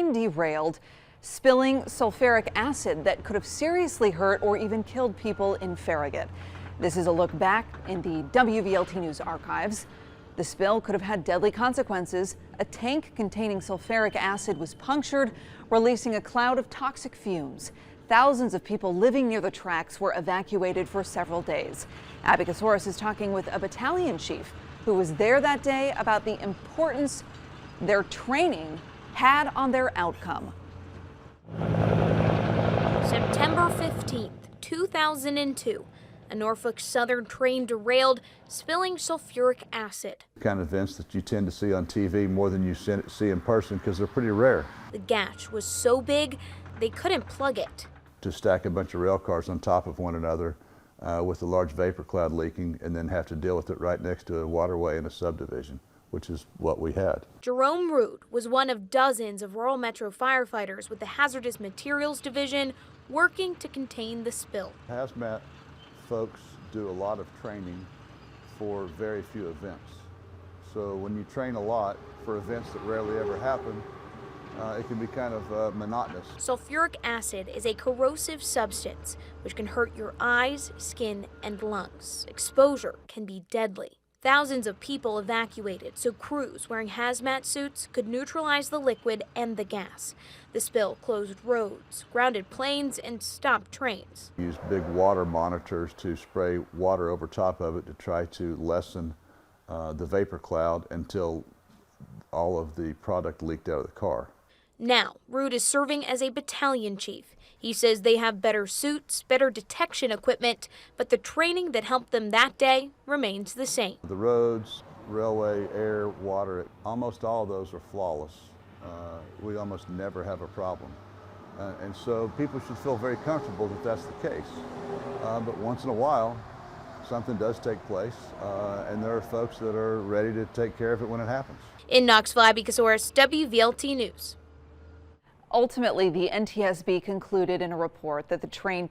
Derailed, spilling sulfuric acid that could have seriously hurt or even killed people in Farragut. This is a look back in the WVLT News archives. The spill could have had deadly consequences. A tank containing sulfuric acid was punctured, releasing a cloud of toxic fumes. Thousands of people living near the tracks were evacuated for several days. Abby Kasoris is talking with a battalion chief who was there that day about the importance their training had on their outcome. September 15th, 2002, a Norfolk Southern train derailed, spilling sulfuric acid. Kind of events that you tend to see on TV more than you see in person because they're pretty rare. The gash was so big, they couldn't plug it. To stack a bunch of rail cars on top of one another with a large vapor cloud leaking and then have to deal with it right next to a waterway in a subdivision, which is what we had. Jerome Rood was one of dozens of rural metro firefighters with the Hazardous Materials Division working to contain the spill. Hazmat folks do a lot of training for very few events. So when you train a lot for events that rarely ever happen, it can be kind of monotonous. Sulfuric acid is a corrosive substance which can hurt your eyes, skin, and lungs. Exposure can be deadly. Thousands of people evacuated so crews wearing hazmat suits could neutralize the liquid and the gas. The spill closed roads, grounded planes, and stopped trains. We used big water monitors to spray water over top of it to try to lessen the vapor cloud until all of the product leaked out of the car. Now, Rood is serving as a battalion chief. He says they have better suits, better detection equipment, but the training that helped them that day remains the same. The roads, railway, air, water, almost all of those are flawless. We almost never have a problem. And so people should feel very comfortable that that's the case. But once in a while, something does take place, and there are folks that are ready to take care of it when it happens. In Knoxville, Abby Kasoris, WVLT News. Ultimately, the NTSB concluded in a report that the train